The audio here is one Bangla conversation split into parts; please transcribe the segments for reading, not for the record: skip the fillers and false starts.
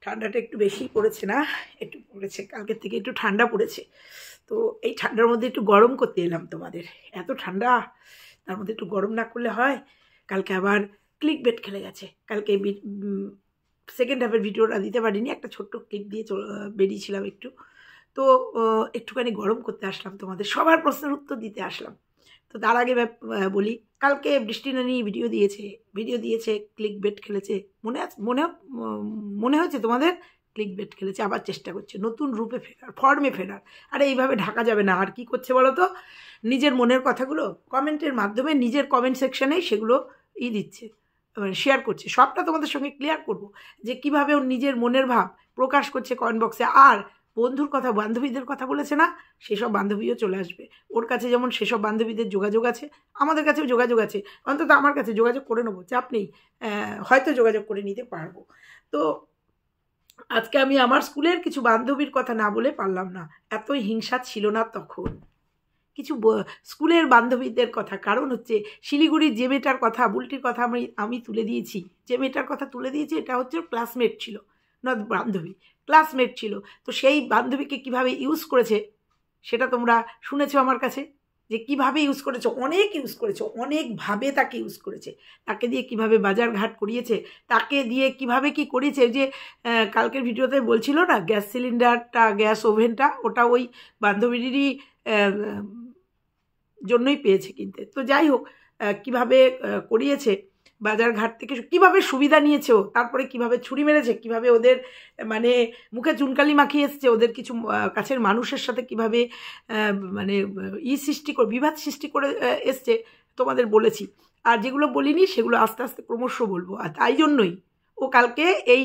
ঠান্ডাটা একটু বেশি পড়েছে না, একটু পড়েছে, কালকের থেকে একটু ঠান্ডা পড়েছে। তো এই ঠান্ডার মধ্যে একটু গরম করতে এলাম তোমাদের। এত ঠান্ডা, তার মধ্যে একটু গরম না করলে হয়। কালকে আবার ক্লিক বেট খেলে গেছে। কালকে সেকেন্ড হাফের ভিডিওটা দিতে পারিনি, একটা ছোট্ট ক্লিপ দিয়ে বেরিয়েছিলাম একটু। তো একটুখানি গরম করতে আসলাম, তোমাদের সবার প্রশ্নের উত্তর দিতে আসলাম। তো তার আগে বলি, কালকে বৃষ্টি নানি ভিডিও দিয়েছে ক্লিক বেট খেলেছে। মনে হচ্ছে তোমাদের ক্লিক বেট খেলেছে, আবার চেষ্টা করছে নতুন রূপে ফেরার, ফর্মে ফেরার। আরে এইভাবে ঢাকা যাবে না। আর কি করছে বলো তো, নিজের মনের কথাগুলো কমেন্টের মাধ্যমে নিজের কমেন্ট সেকশনেই সেগুলো দিচ্ছে, শেয়ার করছে। সবটা তোমাদের সঙ্গে ক্লিয়ার করব যে কীভাবে ওর নিজের মনের ভাব প্রকাশ করছে কমেন্ট বক্সে। আর বন্ধুর কথা, বান্ধবীদের কথা বলেছে না, সেসব বান্ধবীও চলে আসবে ওর কাছে। যেমন সেসব বান্ধবীদের যোগাযোগ আছে, আমাদের কাছেও যোগাযোগ আছে। অন্তত আমার কাছে যোগাযোগ করে নেবো, চাপ নেই, হয়তো যোগাযোগ করে নিতে পারবো। তো আজকে আমি আমার স্কুলের কিছু বান্ধবীর কথা না বলে পারলাম না, এতই হিংসা ছিল না তখন। কিছু স্কুলের বান্ধবীদের কথা, কারণ হচ্ছে শিলিগুড়ির যে মেয়েটার কথা, বুলটির কথা আমি তুলে দিয়েছি, যে মেয়েটার কথা তুলে দিয়েছি, এটা হচ্ছে ক্লাসমেট ছিল, নট বান্ধবী, ক্লাসমেট ছিল। তো সেই বান্ধবীকে কিভাবে ইউজ করেছে সেটা তোমরা শুনেছো আমার কাছে, যে কিভাবে ইউজ করেছে, অনেক ইউজ করেছে, অনেকভাবে তাকে ইউজ করেছে। তাকে দিয়ে কিভাবে বাজার ঘাট করিয়েছে, তাকে দিয়ে কিভাবে কি করিয়েছে। যে কালকের ভিডিওতে বলছিল না, গ্যাস সিলিন্ডারটা, গ্যাস ওভেনটা, ওটা ওই বান্ধবীরই জন্যই পেয়েছে কিনতে। তো যাই হোক, কিভাবে করিয়েছে বাজার ঘাট থেকে, কিভাবে সুবিধা নিয়েছে, তারপরে কিভাবে ছুরি মেরেছে, কিভাবে ওদের মানে মুখে চুনকালি মাখিয়ে এসছে, ওদের কিছু কাছের মানুষের সাথে কিভাবে মানে বিবাদ সৃষ্টি করে এসছে, তোমাদের বলেছি। আর যেগুলো বলিনি সেগুলো আস্তে আস্তে ক্রমশ বলবো। আর তাই জন্যই ও কালকে এই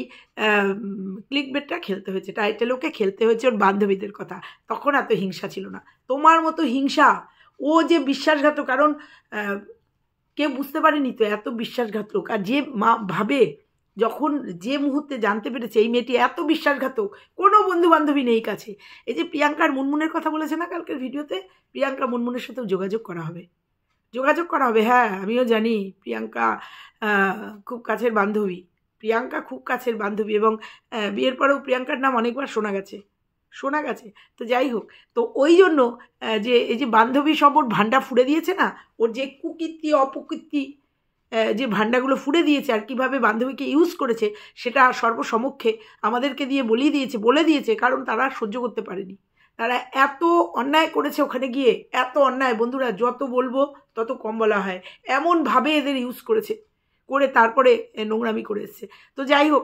ক্লিক বেটটা খেলতে হয়েছে, টাইটেল ওকে খেলতে হয়েছে ওর বান্ধবীদের কথা। তখন এত হিংসা ছিল না, তোমার মতো হিংসা। ও যে বিশ্বাসঘাতক, কারণ কেউ বুঝতে পারেনি তো এত বিশ্বাসঘাতক। আর যে ভাবে, যখন যে মুহূর্তে জানতে পেরেছে এই মেয়েটি এত বিশ্বাসঘাতক, কোনো বন্ধু বান্ধবী নেই কাছে। এই যে প্রিয়াঙ্কার মুনমুনের কথা বলেছে না কালকের ভিডিওতে, প্রিয়াঙ্কা মুনমুনের সাথেও যোগাযোগ করা হবে। হ্যাঁ, আমিও জানি প্রিয়াঙ্কা খুব কাছের বান্ধবী, এবং বিয়ের পরেও প্রিয়াঙ্কার নাম অনেকবার শোনা গেছে। তো যাই হোক, তো ওই জন্য যে এই যে বান্ধবী সব ওর ভান্ডা ফুড়ে দিয়েছে না, ওর যে কুকীর্তি অপকীর্তি যে ভান্ডাগুলো ফুড়ে দিয়েছে, আর কিভাবে বান্ধবীকে ইউজ করেছে সেটা সর্বসমক্ষে আমাদেরকে দিয়ে বলে দিয়েছে। কারণ তারা সহ্য করতে পারেনি, তারা এত অন্যায় করেছে ওখানে গিয়ে, এত অন্যায়। বন্ধুরা, যত বলবো তত কম বলা হয়। এমনভাবে এদের ইউজ করে তারপরে নোংরামি করে এসছে। তো যাই হোক,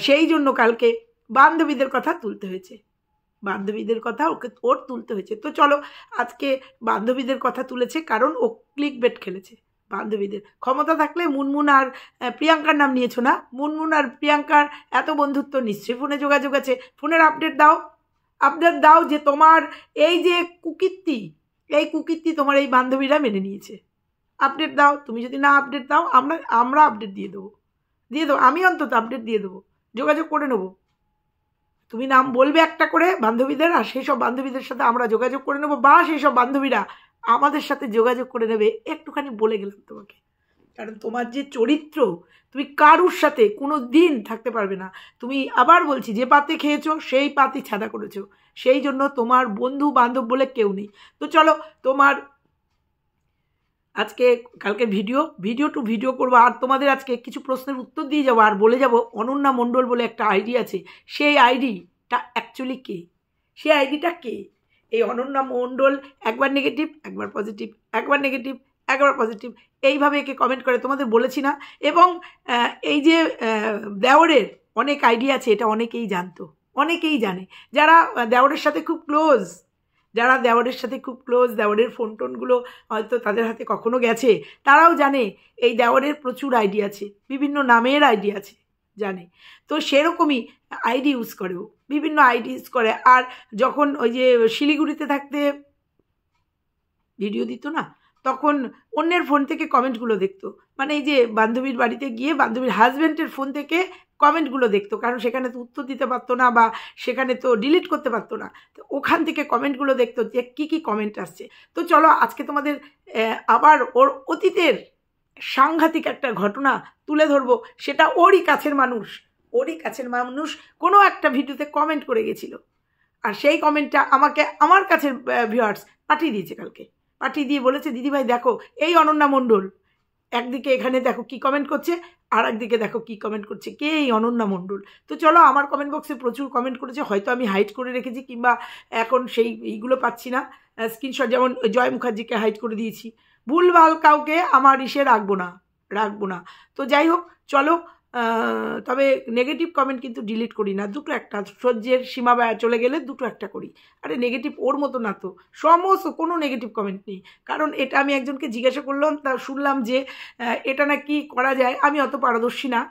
সেই জন্য কালকে বান্ধবীদের কথা তুলতে হয়েছে, ওর তুলতে হয়েছে। তো চলো, আজকে বান্ধবীদের কথা তুলেছে কারণ ও ক্লিক বেট খেলেছে। বান্ধবীদের ক্ষমতা থাকলে মুনমুন আর প্রিয়াঙ্কার নাম নিয়েছো না, মুনমুন আর প্রিয়াঙ্কার এত বন্ধুত্ব, নিশ্চয়ই ফোনে যোগাযোগ আছে। ফোনের আপডেট দাও যে তোমার এই যে কুকীর্তি তোমার এই বান্ধবীরা মেনে নিয়েছে। আপডেট দাও। তুমি যদি না আপডেট দাও, আমরা আপডেট দিয়ে দেবো। আমি অন্তত আপডেট দিয়ে দেবো, যোগাযোগ করে নেবো। তুমি নাম বলবে একটা করে বান্ধবীদের, আর সেই সব বান্ধবীদের সাথে আমরা যোগাযোগ করে নেবো, বা সেই সব বান্ধবীরা আমাদের সাথে যোগাযোগ করে নেবে। একটুখানি বলে গেলাম তোমাকে, কারণ তোমার যে চরিত্র, তুমি কারুর সাথে কোনো দিন থাকতে পারবে না। তুমি, আবার বলছি, যে পাতে খেয়েছো সেই পাতি ছাদা করেছো, সেই জন্য তোমার বন্ধু বান্ধব বলে কেউ নেই। তো চলো, তোমার আজকে কালকের ভিডিও করবো, আর তোমাদের আজকে কিছু প্রশ্নের উত্তর দিয়ে যাবো, আর বলে যাব অনন্যা মণ্ডল বলে একটা আইডি আছে, সেই আইডিটা অ্যাকচুয়ালি কে, সেই আইডিটা কে। এই অনন্যা মণ্ডল একবার নেগেটিভ একবার পজিটিভ, একবার নেগেটিভ একবার পজিটিভ, এইভাবে একে কমেন্ট করে, তোমাদের বলেছি না। এবং এই যে দেওরের অনেক আইডি আছে, এটা অনেকেই জানে, যারা দেওরের সাথে খুব ক্লোজ, দেওরের ফোন টোনগুলো হয়তো তাদের হাতে কখনো গেছে, তারাও জানে এই দেওরের প্রচুর আইডি আছে, বিভিন্ন নামের আইডি আছে, জানে। তো সেরকমই আইডি ইউজ করেও, বিভিন্ন আইডি ইউজ করে। আর যখন ওই যে শিলিগুড়িতে থাকতে ভিডিও দিত না, তখন অন্যের ফোন থেকে কমেন্টগুলো দেখতো, মানে এই যে বান্ধবীর বাড়িতে গিয়ে বান্ধবীর হাজব্যান্ডের ফোন থেকে কমেন্টগুলো দেখতো, কারণ সেখানে তো উত্তর দিতে পারতো না, বা সেখানে তো ডিলিট করতে পারতো না। তো ওখান থেকে কমেন্টগুলো দেখতো যে কী কমেন্ট আসছে। তো চলো, আজকে তোমাদের আবার ওর অতীতের সাংঘাতিক একটা ঘটনা তুলে ধরবো, সেটা ওরই কাছের মানুষ, ওরই কাছের মানুষ কোনো একটা ভিডিওতে কমেন্ট করে গেছিলো, আর সেই কমেন্টটা আমাকে আমার কাছের ভিউয়ার্স পাঠিয়ে দিয়েছে, কালকে পাঠিয়ে দিয়ে বলেছে দিদিভাই দেখো এই অনন্যা মণ্ডল একদিকে এখানে দেখো কি কমেন্ট করছে, আর একদিকে দেখো কি কমেন্ট করছে, কে এই অনন্যা মণ্ডল। তো চলো, আমার কমেন্ট বক্সে প্রচুর কমেন্ট করেছে, হয়তো আমি হাইড করে রেখেছি কিংবা এখন সেই এইগুলো পাচ্ছি না স্ক্রিনশট, যেমন জয় মুখার্জিকে হাইড করে দিয়েছি। ভুলভাল কাউকে আমার ইসে রাখবো না। তো যাই হোক, চলো, তবে নেগেটিভ কমেন্ট কিন্তু ডিলিট করি না, দুটো একটা সহ্যের সীমা চলে গেলে দুটো একটা করি। আরে নেগেটিভ ওর মতো না তো, সমস্ত কোনো নেগেটিভ কমেন্ট নেই, কারণ এটা আমি একজনকে জিজ্ঞাসা করলাম, তা শুনলাম যে এটা নাকি করা যায়, আমি অত পারদর্শী না,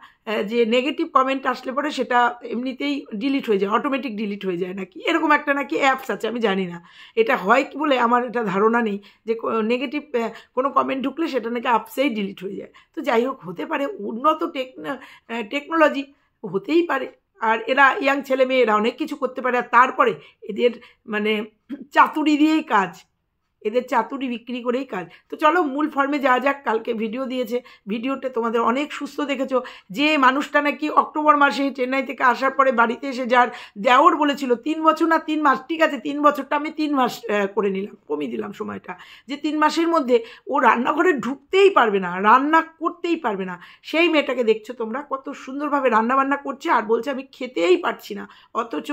যে নেগেটিভ কমেন্ট আসলে পরে সেটা এমনিতেই ডিলিট হয়ে যায়, অটোমেটিক ডিলিট হয়ে যায় নাকি, এরকম একটা নাকি অ্যাপস আছে, আমি জানি না এটা হয় কি বলে, আমার এটা ধারণা নেই যে নেগেটিভ কোনো কমেন্ট ঢুকলে সেটা নাকি অ্যাপসেই ডিলিট হয়ে যায়। তো যাই হোক, হতে পারে, উন্নত টেকনোলজি হতেই পারে, আর এরা ইয়াং ছেলে মেয়ে এরা অনেক কিছু করতে পারে, আর তারপরে এদের মানে চাতুরি দিয়েই কাজ, এদের চাতুরি বিক্রি করেই কাজ। তো চলো মূল ফর্মে যাওয়া যাক। কালকে ভিডিও দিয়েছে, ভিডিওতে তোমাদের অনেক সুস্থ দেখেছো, যে মানুষটা নাকি অক্টোবর মাসে চেন্নাই থেকে আসার পরে বাড়িতে এসে যার দেওর বলেছিল 3 বছর না 3 মাস, ঠিক আছে 3 বছরটা আমি 3 মাস করে নিলাম, কমিয়ে দিলাম সময়টা, যে 3 মাসের মধ্যে ও রান্নাঘরে ঢুকতেই পারবে না, রান্না করতেই পারবে না, সেই মেয়েটাকে দেখছো তোমরা কত সুন্দরভাবে রান্নাবান্না করছে, আর বলছে আমি খেতেই পারছি না, অথচ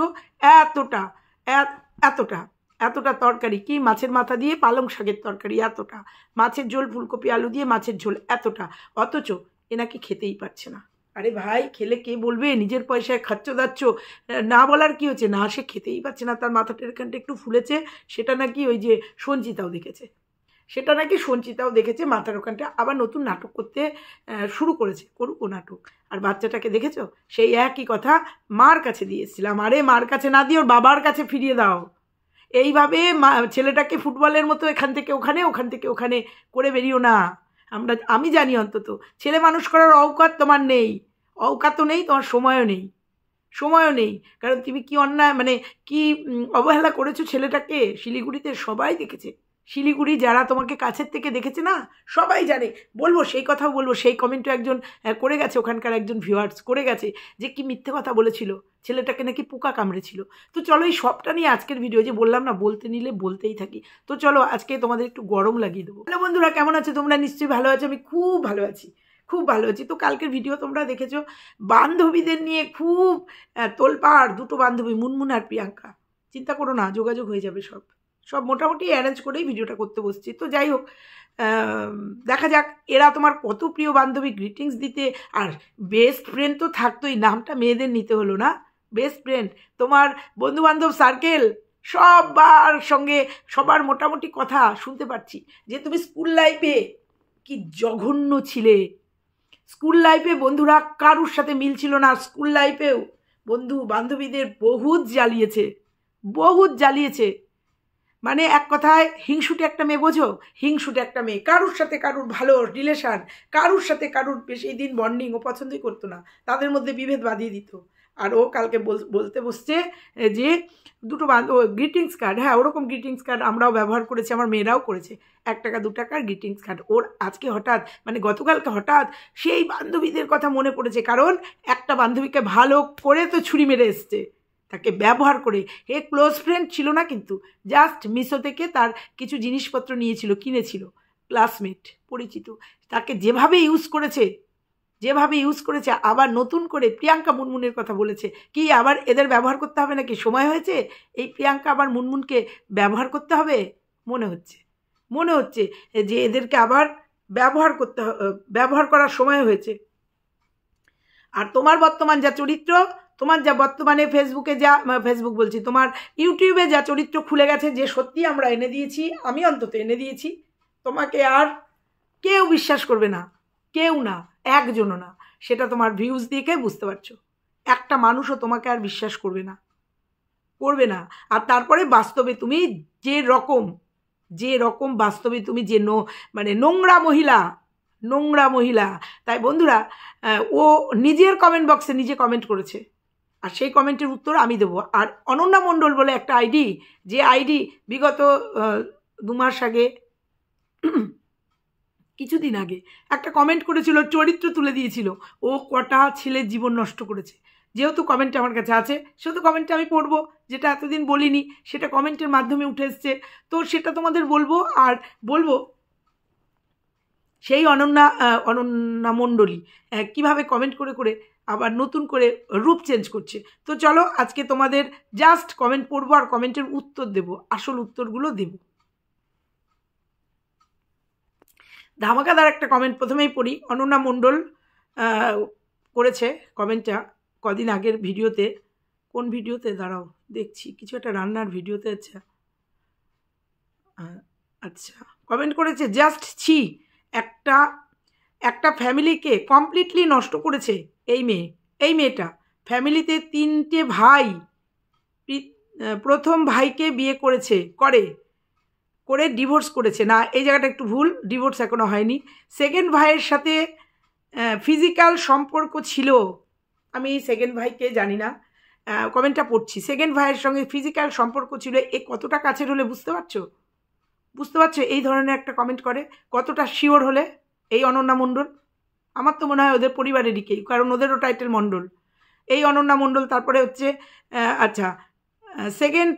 এতটা তরকারি, কি মাছের মাথা দিয়ে পালং শাকের তরকারি এতটা, মাছের ঝোল ফুলকপি আলু দিয়ে মাছের ঝোল এতটা, অথচ এ নাকি খেতেই পারছে না। আরে ভাই, খেলে কে বলবে, নিজের পয়সায় খাচ্ছ দাচ্ছ, না বলার কি হচ্ছে, না সে খেতেই পারছে না, তার মাথাটা এখানটা একটু ফুলেছে, সেটা নাকি ওই যে সঞ্চিতাও দেখেছে, মাথার ওখানটা আবার নতুন নাটক করতে শুরু করেছে, করুক ও নাটক। আর বাচ্চাটাকে দেখেছো, সেই একই কথা মার কাছে দিয়েছিলাম, আরে মার কাছে না দিয়ে ওর বাবার কাছে ফিরিয়ে দাও। এইভাবে ছেলেটাকে ফুটবলের মতো এখান থেকে ওখানে করে বেরিও না। আমি জানি অন্তত ছেলে মানুষ করার অওকাত তোমার নেই, অওকাতও নেই, তোমার সময়ও নেই, কারণ তুমি কি অন্যায় মানে কি অবহেলা করেছো ছেলেটাকে। শিলিগুড়িতে সবাই দেখেছে, শিলিগুড়ি যারা তোমাকে কাছের থেকে দেখেছে না, সবাই জানে। বলবো সেই কথাও বলবো, সেই কমেন্টও একজন করে গেছে, ওখানকার একজন ভিউয়ার্স করে গেছে, যে কি মিথ্যে কথা বলেছিল, ছেলেটাকে নাকি পোকা কামড়েছিল। তো চলো, এই সবটা নিয়ে আজকের ভিডিও, যে বললাম না বলতে নিলে বলতেই থাকি। তো চলো, আজকে তোমাদের একটু গরম লাগিয়ে দেবো। হ্যালো বন্ধুরা, কেমন আছো তোমরা? নিশ্চয়ই ভালো আছো, আমি খুব ভালো আছি। তো কালকের ভিডিও তোমরা দেখেছো, বান্ধবীদের নিয়ে খুব তোলপাড়, দুটো বান্ধবী মুনমুন আর প্রিয়াঙ্কা, চিন্তা করো না, যোগাযোগ হয়ে যাবে, সব মোটামুটি অ্যারেঞ্জ করেই ভিডিওটা করতে বসছি। তো যাই হোক, দেখা যাক এরা তোমার কত প্রিয় বান্ধবী, গ্রিটিংস দিতে, আর বেস্ট ফ্রেন্ড তো থাকতোই, নামটা মেয়েদের নিতে হলো না, বেস্ট ফ্রেন্ড, তোমার বন্ধুবান্ধব সার্কেল সবার সঙ্গে সবার মোটামুটি কথা শুনতে পাচ্ছি, যে তুমি স্কুল লাইফে কি জঘন্য ছিলে, স্কুল লাইফে বন্ধুরা কারুর সাথে মিল ছিল না, স্কুল লাইফেও বন্ধু বান্ধবীদের বহুত জ্বালিয়েছে, মানে এক কথায় হিংসুটে একটা মেয়ে, বোঝো, হিংসুটে একটা মেয়ে, কারুর সাথে কারুর ভালো রিলেশান, কারুর সাথে কারুর বেশি দিন বন্ডিং ও পছন্দই করতো না, তাদের মধ্যে বিভেদ বাঁধিয়ে দিত। আর ও কালকে বলতে বসছে যে দুটো গ্রিটিংস কার্ড, হ্যাঁ ওরকম গ্রিটিংস কার্ড আমরাও ব্যবহার করেছি, আমার মেয়েরাও করেছে, 1 টাকা 2 টাকার গ্রিটিংস কার্ড। ওর আজকে হঠাৎ মানে গতকালকে হঠাৎ সেই বান্ধবীদের কথা মনে পড়েছে, কারণ একটা বান্ধবীকে ভালো করে তো ছুরি মেরে এসছে, তাকে ব্যবহার করে। এ ক্লোজ ফ্রেন্ড ছিল না, কিন্তু জাস্ট মিশো থেকে তার কিছু জিনিসপত্র কিনেছিল, ক্লাসমেট পরিচিত, তাকে যেভাবে ইউজ করেছে, আবার নতুন করে প্রিয়াঙ্কা মুনমুনের কথা বলেছে, কি আবার এদের ব্যবহার করতে হবে নাকি, সময় হয়েছে এই প্রিয়াঙ্কা আবার মুনমুনকে ব্যবহার করতে হবে, মনে হচ্ছে যে এদেরকে আবার ব্যবহার করার সময় হয়েছে। আর তোমার বর্তমান যা চরিত্র, তোমার যা বর্তমানে ফেসবুক বলছি, তোমার ইউটিউবে যা চরিত্র খুলে গেছে, যে সত্যি আমরা এনে দিয়েছি, আমি অন্তত এনে দিয়েছি, তোমাকে আর কেউ বিশ্বাস করবে না, কেউ না, একজনও না, সেটা তোমার ভিউজ দেখে বুঝতে পারছো। একটা মানুষও তোমাকে আর বিশ্বাস করবে না। আর তারপরে বাস্তবে তুমি যে রকম বাস্তবে তুমি যে মানে নোংরা মহিলা। তাই বন্ধুরা, ও নিজের কমেন্ট বক্সে নিজে কমেন্ট করেছে, আর সেই কমেন্টের উত্তর আমি দেবো। আর অনন্যা মণ্ডল বলে একটা আইডি, যে আইডি বিগত 2 মাস আগে কিছুদিন আগে একটা কমেন্ট করেছিল, চরিত্র তুলে দিয়েছিল, ও কটা ছেলের জীবন নষ্ট করেছে। যেহেতু কমেন্টটা আমার কাছে আছে সেহেতু কমেন্টটা আমি পড়বো, যেটা এতদিন বলিনি সেটা কমেন্টের মাধ্যমে উঠে এসছে, তো সেটা তোমাদের বলবো। আর বলবো সেই অনন্যা মণ্ডলী কীভাবে কমেন্ট করে করে আবার নতুন করে রূপ চেঞ্জ করছে। তো চলো আজকে তোমাদের জাস্ট কমেন্ট পড়বো আর কমেন্টের উত্তর দেব, আসল উত্তরগুলো দেব। ধামাকাদার একটা কমেন্ট প্রথমেই পড়ি। অনন্যা মণ্ডল করেছে কমেন্টটা কদিন আগের ভিডিওতে। কোন ভিডিওতে দাঁড়াও দেখছি, কিছু একটা রান্নার ভিডিওতে। আচ্ছা কমেন্ট করেছে, জাস্ট ছি, একটা ফ্যামিলিকে কমপ্লিটলি নষ্ট করেছে এই মেয়েটা। ফ্যামিলিতে 3টে ভাই, প্রথম ভাইকে বিয়ে করে ডিভোর্স করেছে। না, এই জায়গাটা একটু ভুল, ডিভোর্স এখনো হয়নি। সেকেন্ড ভাইয়ের সাথে ফিজিক্যাল সম্পর্ক ছিল, আমি সেকেন্ড ভাইকে জানি না, কমেন্টটা পড়ছি। সেকেন্ড ভাইয়ের সঙ্গে ফিজিক্যাল সম্পর্ক ছিল, এ কতটা কাছের হলে বুঝতে পারছো এই ধরনের একটা কমেন্ট করে? কতটা শিওর হলে এই অনন্যা মণ্ডল? আমার তো মনে হয় ওদের পরিবারেরই কেউ, কারণ ওদেরও টাইটেল মণ্ডল। এই অনন্যা মণ্ডল। তারপরে হচ্ছে আচ্ছা, সেকেন্ড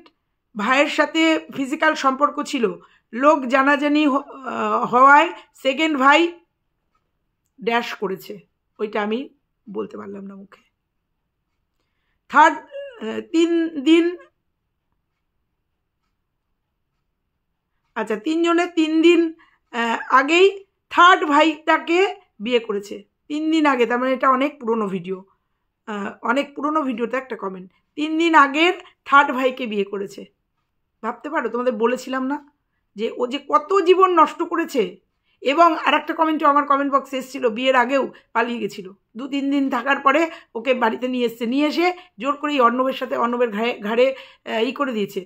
ভাইয়ের সাথে ফিজিক্যাল সম্পর্ক ছিল, লোক জানাজানি হওয়ায় সেকেন্ড ভাই ড্যাশ করেছে, ওইটা আমি বলতে পারলাম না মুখে। থার্ড 3 দিন, আচ্ছা 3 জনে 3 দিন আগেই থার্ড ভাইটাকে বিয়ে করেছে। 3 দিন আগে, তার মানে এটা অনেক পুরনো ভিডিওতে একটা কমেন্ট। 3 দিন আগের থার্ড ভাইকে বিয়ে করেছে। ভাবতে পারো, তোমাদের বলেছিলাম না যে ও যে কত জীবন নষ্ট করেছে। এবং আর একটা কমেন্টও আমার কমেন্ট বক্সে এসেছিল, বিয়ের আগেও পালিয়ে গেছিলো। 2-3 দিন থাকার পরে ওকে বাড়িতে নিয়ে এসে জোর করে অর্ণবের ঘাড়ে করে দিয়েছে,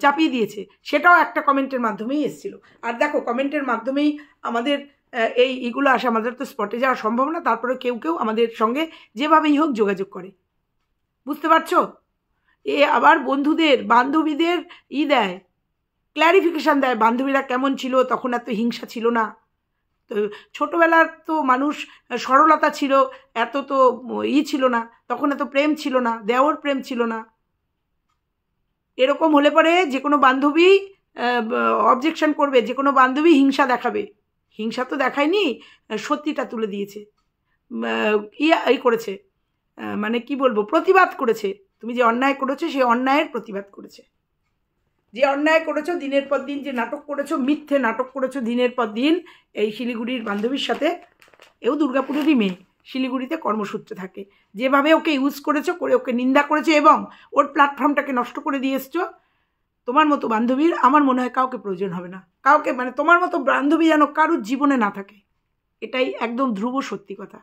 চাপিয়ে দিয়েছে। সেটাও একটা কমেন্টের মাধ্যমেই এসেছিলো। আর দেখো কমেন্টের মাধ্যমেই আমাদের এইগুলো আসে, আমাদের তো স্পটে যাওয়া সম্ভব না, তারপরে কেউ আমাদের সঙ্গে যেভাবেই হোক যোগাযোগ করে, বুঝতে পারছো? আবার বান্ধবীদের দেয়, ক্ল্যারিফিকেশান দেয়, বান্ধবীরা কেমন ছিল, তখন এত হিংসা ছিল না, তো ছোটোবেলার তো মানুষ সরলতা ছিল, এত তো ছিল না, তখন এত প্রেম ছিল না, দেওর প্রেম ছিল না। এরকম হলে পরে যে কোনো বান্ধবী অবজেকশন করবে, যে কোনো বান্ধবী হিংসা দেখাবে। হিংসা তো দেখায়নি, সত্যিটা তুলে দিয়েছে, করেছে, মানে কি বলবো, প্রতিবাদ করেছে। তুমি যে অন্যায় করেছো সেই অন্যায়ের প্রতিবাদ করেছে। যে অন্যায় করেছো, দিনের পর দিন যে নাটক করেছো, মিথ্যে নাটক করেছো দিনের পর দিন এই শিলিগুড়ির বান্ধবীর সাথে, এও দুর্গাপুরেরই মেয়ে, শিলিগুড়িতে কর্মসূত্রে থাকে, যেভাবে ওকে ইউজ করেছো, করে ওকে নিন্দা করেছো এবং ওর প্ল্যাটফর্মটাকে নষ্ট করে দিয়ে এসছো। তোমার মতো বান্ধবীর আমার মনে হয় কাউকে প্রয়োজন হবে না, কাউকে, মানে তোমার মতো বান্ধবী যেন কারোর জীবনে না থাকে, এটাই একদম ধ্রুব সত্যি কথা।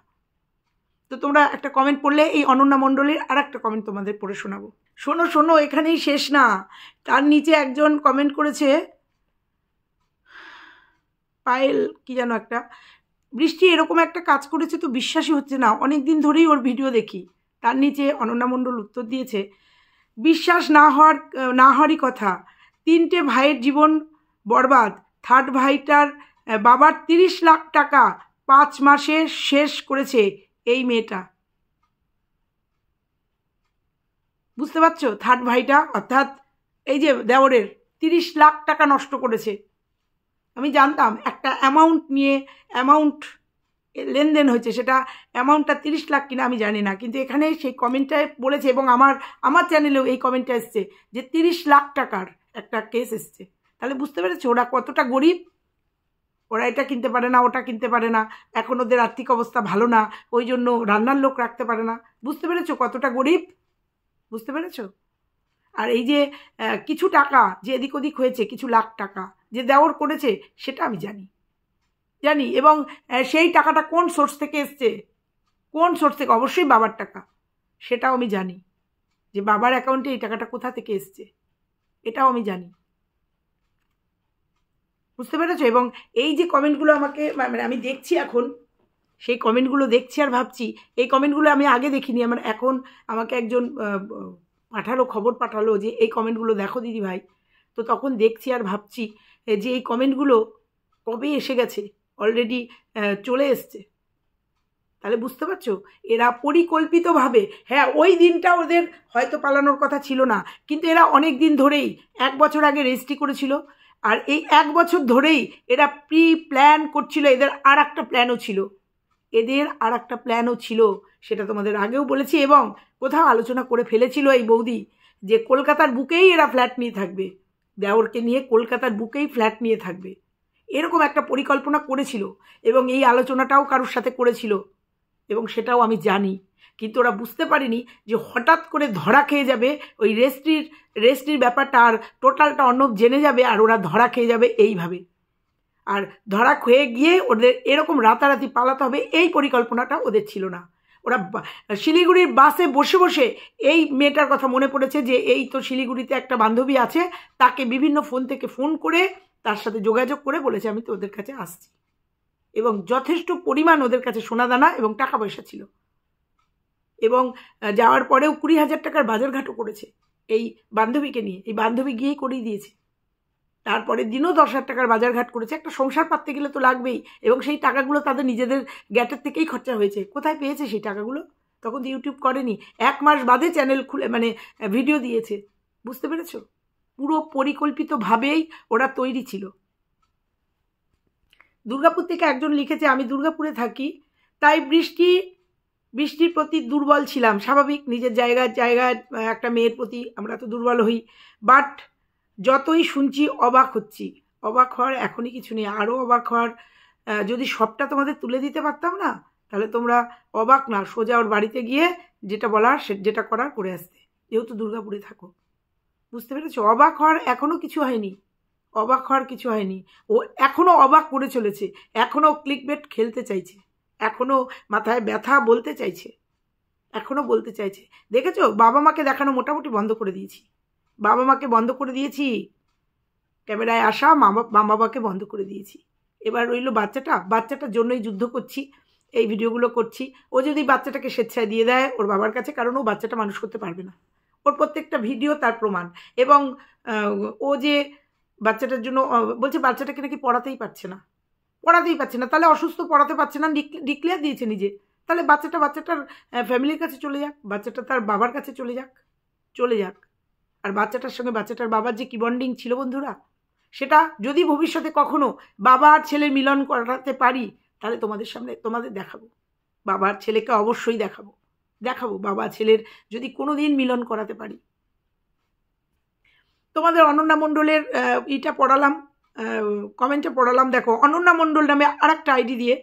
তো তোমরা একটা কমেন্ট পড়লে, এই অনন্যা মণ্ডলীর আর একটা কমেন্ট তোমাদের পড়ে শোনাবো। শোনো, এখানেই শেষ না। তার নিচে একজন কমেন্ট করেছে, পায়েল কি যেন একটা, বৃষ্টি এরকম একটা কাজ করেছে তো বিশ্বাসই হচ্ছে না, অনেক দিন ধরেই ওর ভিডিও দেখি। তার নিচে অনন্যা মণ্ডল উত্তর দিয়েছে, বিশ্বাস না হওয়ারই কথা, 3টে ভাইয়ের জীবন বরবাদ, থার্ড ভাইটার বাবার 30 লাখ টাকা 5 মাসে শেষ করেছে এই মেয়েটা। বুঝতে পারছো? থার্ড ভাইটা অর্থাৎ এই যে দেওরের 30 লাখ টাকা নষ্ট করেছে। আমি জানতাম একটা অ্যামাউন্ট লেনদেন হয়েছে, সেটা অ্যামাউন্টটা 30 লাখ কিনা আমি জানি না, কিন্তু এখানে সেই কমেন্টটায় বলেছে, এবং আমার চ্যানেলেও এই কমেন্টটা এসছে যে 30 লাখ টাকার একটা কেস এসছে। তাহলে বুঝতে পেরেছো ওরা কতটা গরিব, ওরা এটা কিনতে পারে না, ওটা কিনতে পারে না, এখন ওদের আর্থিক অবস্থা ভালো না, ওই জন্য রান্নার লোক রাখতে পারে না। বুঝতে পেরেছো কতটা গরিব? বুঝতে পেরেছো? আর এই যে কিছু টাকা যে এদিক ওদিক হয়েছে, কিছু লাখ টাকা যে দেওর করেছে, সেটা আমি জানি, এবং সেই টাকাটা কোন সোর্স থেকে এসছে, অবশ্যই বাবার টাকা, সেটাও আমি জানি, যে বাবার অ্যাকাউন্টে এই টাকাটা কোথা থেকে এসছে, এটাও আমি জানি। বুঝতে পেরেছো? এবং এই যে কমেন্টগুলো আমাকে, মানে আমি দেখছি এখন, সেই কমেন্টগুলো দেখছি আর ভাবছি, এই কমেন্টগুলো আমি আগে দেখিনি, এখন আমাকে একজন খবর পাঠালো যে এই কমেন্টগুলো দেখো দিদি ভাই। তো তখন দেখছি আর ভাবছি যে এই কমেন্টগুলো কবে এসে গেছে, অলরেডি চলে এসছে। তাহলে বুঝতে পারছো, এরা পরিকল্পিতভাবে, হ্যাঁ ওই দিনটা ওদের হয়তো পালানোর কথা ছিল না, কিন্তু এরা অনেক দিন ধরেই 1 বছর আগে রেজিস্ট্রি করেছিল। আর এই 1 বছর ধরেই এরা প্রি প্ল্যান করছিল। এদের আর একটা প্ল্যানও ছিল, সেটা তোমাদের আগেও বলেছি এবং কোথাও আলোচনা করে ফেলেছিল এই বৌদি, যে কলকাতার বুকেই এরা ফ্ল্যাট নিয়ে থাকবে, দেওরকে নিয়ে কলকাতার বুকেই ফ্ল্যাট নিয়ে থাকবে, এরকম একটা পরিকল্পনা করেছিল এবং এই আলোচনাটাও কারোর সাথে করেছিল এবং সেটাও আমি জানি। কিন্তু ওরা বুঝতে পারেনি যে হঠাৎ করে ধরা খেয়ে যাবে, ওই রেজিস্ট্রির ব্যাপারটা আর টোটালটা অর্ণব জেনে যাবে আর ওরা ধরা খেয়ে যাবে এইভাবে। আর ধরা খেয়ে গিয়ে ওদের এরকম রাতারাতি পালাতে হবে, এই পরিকল্পনাটা ওদের ছিল না। ওরা শিলিগুড়ির বাসে বসে বসে এই মেয়েটার কথা মনে পড়েছে যে এই তো শিলিগুড়িতে একটা বান্ধবী আছে, তাকে বিভিন্ন ফোন থেকে ফোন করে তার সাথে যোগাযোগ করে বলেছে আমি তো ওদের কাছে আসছি, এবং যথেষ্ট পরিমাণ ওদের কাছে সোনাদানা এবং টাকা পয়সা ছিল, এবং যাওয়ার পরেও 20,000 টাকার বাজারঘাটও করেছে এই বান্ধবীকে নিয়ে। এই বান্ধবী গিয়েই করিয়ে দিয়েছে। তারপরের দিনও 10,000 টাকার বাজারঘাট করেছে। একটা সংসার পাততে গেলে তো লাগবেই, এবং সেই টাকাগুলো তাদের নিজেদের গ্যাটের থেকেই খরচা হয়েছে। কোথায় পেয়েছে সেই টাকাগুলো? তখন তো ইউটিউব করেনি, 1 মাস বাদে চ্যানেল খুলে মানে ভিডিও দিয়েছে। বুঝতে পেরেছো? পুরো পরিকল্পিতভাবেই ওরা তৈরি ছিল। দুর্গাপুর থেকে একজন লিখেছে, আমি দুর্গাপুরে থাকি, তাই বৃষ্টির প্রতি দুর্বল ছিলাম। স্বাভাবিক, নিজের জায়গায় একটা মেয়ের প্রতি আমরা তো দুর্বল হই। বাট যতই শুনছি অবাক হচ্ছি। অবাক হওয়ার এখনই কিছু নেই, আরও অবাক হওয়ার, যদি সবটা তোমাদের তুলে দিতে পারতাম না, তাহলে তোমরা অবাক না, সোজা ওর বাড়িতে গিয়ে যেটা বলার যেটা করার করে আসতে, যেহেতু দুর্গাপুরে থাকো। বুঝতে পেরেছো? অবাক হওয়ার এখনও কিছু হয়নি, অবাক হওয়ার কিছু হয়নি। ও এখনও অবাক করে চলেছে, এখনও ক্লিকবেট খেলতে চাইছে, এখনও মাথায় ব্যথা বলতে চাইছে, এখনও বলতে চাইছে। দেখেছো, বাবা মাকে দেখানো মোটামুটি বন্ধ করে দিয়েছি, বাবা মাকে বন্ধ করে দিয়েছি, ক্যামেরায় আসা মা বাবাকে বন্ধ করে দিয়েছি। এবার রইল বাচ্চাটার জন্যই যুদ্ধ করছি, এই ভিডিওগুলো করছি। ও যদি বাচ্চাটাকে স্বেচ্ছায় দিয়ে দেয় ওর বাবার কাছে, কারণ ও বাচ্চাটা মানুষ করতে পারবে না, ওর প্রত্যেকটা ভিডিও তার প্রমাণ। এবং ও যে বাচ্চাটার জন্য বলছে, বাচ্চাটাকে নাকি পড়াতেই পারছে না, তাহলে অসুস্থ, পড়াতে পারছে না, ডিক্লেয়ার দিয়েছে নিজে। তাহলে বাচ্চাটার ফ্যামিলির কাছে চলে যাক, বাচ্চাটা তার বাবার কাছে চলে যাক। আর বাচ্চাটার সঙ্গে বাচ্চাটার বাবার যে কি বন্ডিং ছিল বন্ধুরা, সেটা যদি ভবিষ্যতে কখনো বাবা আর ছেলের মিলন করাতে পারি, তাহলে তোমাদের সামনে তোমাদের দেখাবো, বাবা আর ছেলেকে অবশ্যই দেখাবো বাবা ছেলের যদি কোনো দিন মিলন করাতে পারি। তোমাদের অনন্যা মণ্ডলের ইটা পড়ালাম, কমেন্টে পড়ালাম। দেখো, অনন্যা মণ্ডল নামে আর একটা আইডি দিয়ে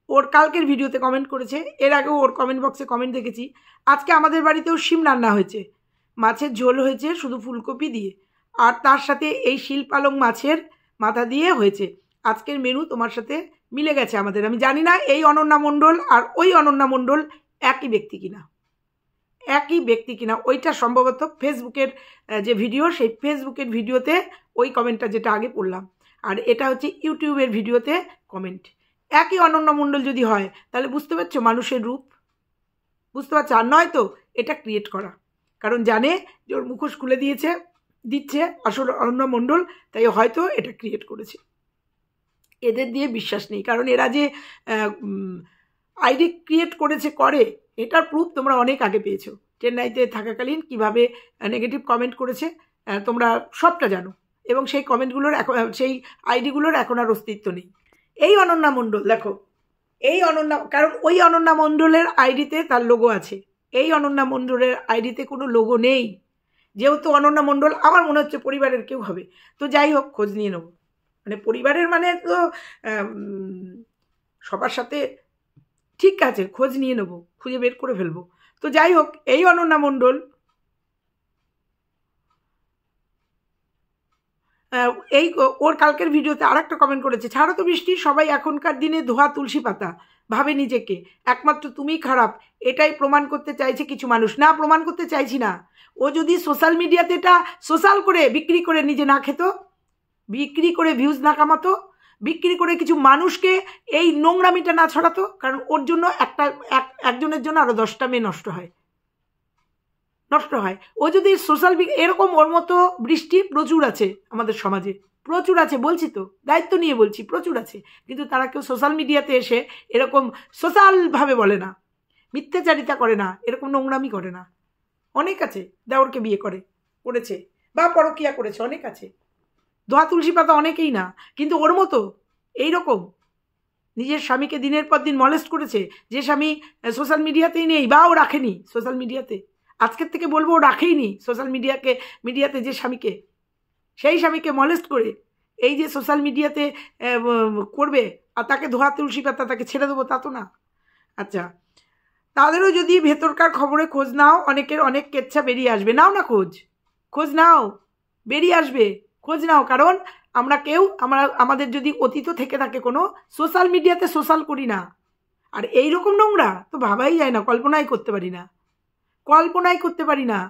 ওর কালকের ভিডিওতে কমেন্ট করেছে, এর আগেও ওর কমেন্ট বক্সে কমেন্ট দেখেছি। আজকে আমাদের বাড়িতেও শিম রান্না হয়েছে, মাছের ঝোল হয়েছে শুধু ফুলকপি দিয়ে, আর তার সাথে এই শিল পালং মাছের মাথা দিয়ে হয়েছে। আজকের মেনু তোমার সাথে মিলে গেছে আমাদের। আমি জানি না এই অনন্যা মণ্ডল আর ওই অনন্যা মণ্ডল একই ব্যক্তি কিনা, ওইটা সম্ভবত ফেসবুকের যে ভিডিও, সেই ফেসবুকের ভিডিওতে ওই কমেন্টটা যেটা আগে পড়লাম, আর এটা হচ্ছে ইউটিউবের ভিডিওতে কমেন্ট। একই অনন্যা মণ্ডল যদি হয়, তাহলে বুঝতে পারছো মানুষের রূপ, বুঝতে পারছো? আর নয়তো এটা ক্রিয়েট করা, কারণ জানে যে ওর মুখোশ খুলে দিচ্ছে আসল অনন্যা মণ্ডল, তাই হয়তো এটা ক্রিয়েট করেছে। এদের দিয়ে বিশ্বাস নেই, কারণ এরা যে আইডি ক্রিয়েট করে এটার প্রুফ তোমরা অনেক আগে পেয়েছো। চেন্নাইতে থাকাকালীন কিভাবে নেগেটিভ কমেন্ট করেছে তোমরা সবটা জানো, এবং সেই কমেন্টগুলোর সেই আইডিগুলোর এখন আর অস্তিত্ব নেই। এই অনন্যা মণ্ডল দেখো, কারণ ওই অনন্যা মণ্ডলের আইডিতে তার লোগো আছে, এই অনন্যা মণ্ডলের আইডিতে কোনো লোগো নেই। যেহেতু অনন্যা মণ্ডল আমার মনে হচ্ছে পরিবারের কেউ হবে, তো যাই হোক খোঁজ নিয়ে নেব, মানে পরিবারের মানে তো সবার সাথে ঠিক আছে, খোঁজ নিয়ে নেব, খুঁজে বের করে ফেলবো। তো যাই হোক, এই অনন্যা মণ্ডল এই ওর কালকের ভিডিওতে আর একটা কমেন্ট করেছে, ছাড়ো তো বৃষ্টি, সবাই এখনকার দিনে ধোয়া তুলসী পাতা ভাবে নিজেকে, একমাত্র তুমিই খারাপ, এটাই প্রমাণ করতে চাইছে কিছু মানুষ। না, প্রমাণ করতে চাইছি না। ও যদি সোশ্যাল মিডিয়াতে এটা সোশ্যাল করে বিক্রি করে নিজে না খেত, বিক্রি করে ভিউজ না কামাতো, বিক্রি করে কিছু মানুষকে এই নোংরামিটা না ছড়াতো, কারণ ওর জন্য একজনের জন্য আরো 10টা মেয়ে নষ্ট হয়। ও যদি সোশ্যাল এরকম ওর মতো বৃষ্টি প্রচুর আছে আমাদের সমাজে, প্রচুর আছে, বলছি তো, দায়িত্ব নিয়ে বলছি, প্রচুর আছে। কিন্তু তারা কেউ সোশ্যাল মিডিয়াতে এসে এরকম সোশ্যালভাবে বলে না, মিথ্যাচারিতা করে না, এরকম নোংরামি করে না। অনেক আছে দেওরকে বিয়ে করেছে বা পরকিয়া করেছে, অনেক আছে। ধোয়া তুলসী পাতা অনেকেই না, কিন্তু ওর মতো এইরকম নিজের স্বামীকে দিনের পর দিন মলেস্ট করেছে, যে স্বামী সোশ্যাল মিডিয়াতেই নেই বা ও রাখেনি সোশ্যাল মিডিয়াতে। আজকের থেকে বলবো ও রাখেইনি সোশ্যাল মিডিয়াতে যে স্বামীকে, সেই স্বামীকে মলেস্ট করে এই যে সোশ্যাল মিডিয়াতে করবে, আর তাকে ধোয়া তুলসী পাতা তাকে ছেড়ে দেবো, তা তো না। আচ্ছা, তাদেরও যদি ভেতরকার খবরে খোঁজ নাও, অনেকের অনেক কেচ্ছা বেরিয়ে আসবে। নাও না খোঁজ নাও, বেরিয়ে আসবে, খোঁজ নাও। কারণ আমাদের যদি অতীত থেকে থাকে কোনো, সোশ্যাল মিডিয়াতে সোশ্যাল করি না। আর এইরকম নোংরা তো ভাবাই যায় না, কল্পনাই করতে পারি না।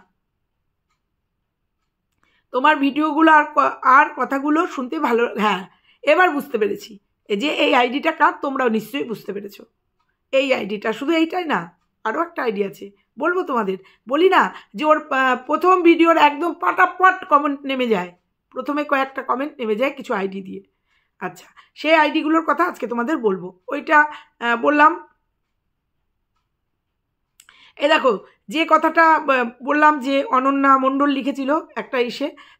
তোমার ভিডিওগুলো আর কথাগুলো শুনতে ভালো। হ্যাঁ, এবার বুঝতে পেরেছি যে এই আইডিটা কার, তোমরাও নিশ্চয়ই বুঝতে পেরেছো। এই আইডিটা শুধু এইটাই না, আরও একটা আইডি আছে, বলবো তোমাদের। বলি না যে ওর প্রথম ভিডিওর একদম পাটাপাট কমেন্ট নেমে যায়, প্রথমে কয়েকটা কমেন্ট নেমে যায় কিছু আইডি দিয়ে। আচ্ছা, সেই আইডিগুলোর কথা আজকে তোমাদের বলবো। ওইটা বললাম, এ দেখো যে কথাটা বললাম যে অনন্যা মণ্ডল লিখেছিল একটা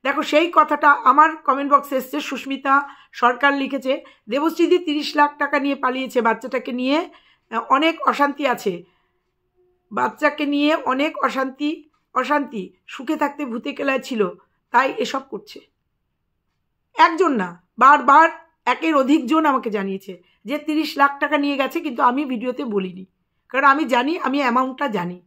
দেখো সেই কথাটা আমার কমেন্ট বক্সে এসছে। সুস্মিতা সরকার লিখেছে, দেবশ্রীদি 30 লাখ টাকা নিয়ে পালিয়েছে, বাচ্চাটাকে নিয়ে অনেক অশান্তি আছে, বাচ্চাকে নিয়ে অনেক অশান্তি, সুখে থাকতে ভূতে কেলায় ছিল, তাই এসব করছে। একজন না, বারবার একের অধিক জন আমাকে জানিয়েছে যে 30 লাখ টাকা নিয়ে গেছে, কিন্তু আমি ভিডিওতে বলিনি, কারণ আমি জানি, আমি অ্যামাউন্টটা জানি,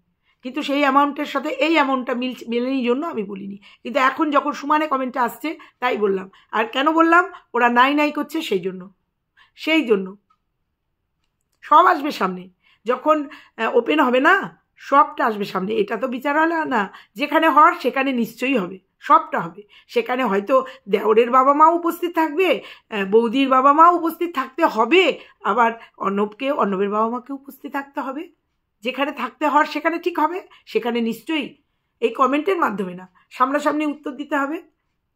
কিন্তু সেই অ্যামাউন্টের সাথে এই অ্যামাউন্টটা মেলেনি জন্য আমি বলিনি। কিন্তু এখন যখন সমানে কমেন্টে আসছে তাই বললাম। আর কেন বললাম? ওরা নাই করছে, সেই জন্য সব আসবে সামনে, যখন ওপেন হবে না সবটা আসবে সামনে। এটা তো বিচার হলো না, যেখানে হওয়ার সেখানে নিশ্চয়ই হবে, সবটা হবে। সেখানে হয়তো দেওরের বাবা মাও উপস্থিত থাকবে, বৌদির বাবা মাও উপস্থিত থাকতে হবে, আবার অর্ণবের বাবা মাকে উপস্থিত থাকতে হবে। যেখানে থাকতে হওয়ার সেখানে ঠিক হবে, সেখানে নিশ্চয়ই এই কমেন্টের মাধ্যমে না, সামনাসামনি উত্তর দিতে হবে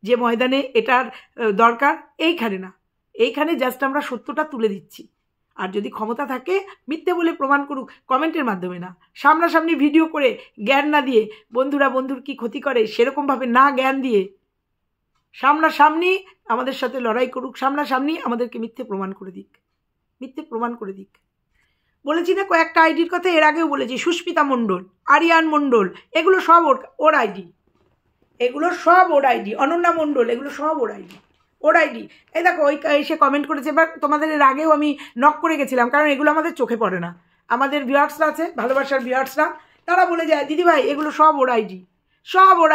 যে ময়দানে এটার দরকার, এইখানে না, এইখানে জাস্ট আমরা সত্যটা তুলে দিচ্ছি। আর যদি ক্ষমতা থাকে মিথ্যে বলে প্রমাণ করুক, কমেন্টের মাধ্যমে না, সামনাসামনি ভিডিও করে জ্ঞান না দিয়ে, বন্ধুরা বন্ধুর কি ক্ষতি করে সেরকমভাবে না জ্ঞান দিয়ে, সামনাসামনি আমাদের সাথে লড়াই করুক, সামনাসামনি আমাদেরকে মিথ্যে প্রমাণ করে দিক। বলেছি না কয়েকটা আইডির কথা, এর আগেও বলেছি, সুস্মিতা মণ্ডল, আরিয়ান মণ্ডল, এগুলো সব ওর আইডি, অনন্যা মণ্ডল, এগুলো সব ওর আইডি। এই দেখো ওই এসে কমেন্ট করেছে। এবার তোমাদের এর আগেও আমি নক করে গেছিলাম, কারণ এগুলো আমাদের চোখে পড়ে না। আমাদের ভিউয়ার্সরা আছে, ভালোবাসার ভিউয়ার্সরা, তারা বলে যায় দিদিভাই এগুলো সব ওর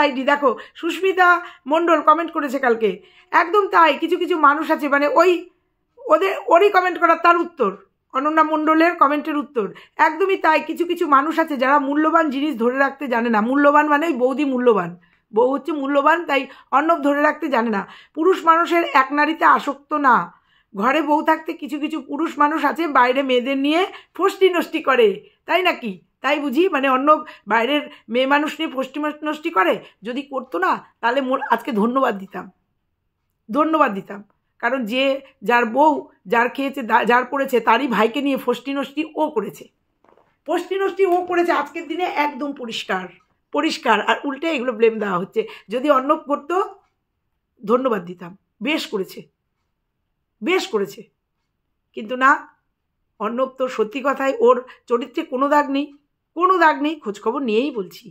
আইডি। দেখো সুস্মিতা মণ্ডল কমেন্ট করেছে কালকে, একদম তাই। কিছু কিছু মানুষ আছে, মানে ওরই কমেন্ট করার তার উত্তর, অনন্যা মণ্ডলের কমেন্টের উত্তর, একদমই তাই। কিছু কিছু মানুষ আছে যারা মূল্যবান জিনিস ধরে রাখতে জানে না। মূল্যবান মানে বৌদি মূল্যবান, বউ হচ্ছে মূল্যবান, তাই অর্ণব ধরে রাখতে জানে না। পুরুষ মানুষের এক নারীতে আসক্ত না। ঘরে বউ থাকতে কিছু কিছু পুরুষ মানুষ আছে বাইরে মেয়েদের নিয়ে ফষ্টি নষ্টি করে, তাই নাকি? তাই বুঝি, মানে অর্ণব বাইরের মেয়ে মানুষ নিয়ে ফষ্টি নষ্টি করে? যদি করতো না তাহলে আজকে ধন্যবাদ দিতাম, কারণ যার বউ, যার খেয়েছে, যার পড়েছে, তারই ভাইকে নিয়ে ফষ্টি নষ্টি ও করেছে, আজকের দিনে একদম পরিষ্কার। আর উল্টে এগুলো ব্লেম দেওয়া হচ্ছে। যদি অর্ণব করতো ধন্যবাদ দিতাম, বেশ করেছে, কিন্তু না, অর্ণব তো সত্যি কথাই, ওর চরিত্রে কোনো দাগ নেই, খোঁজখবর নিয়েই বলছি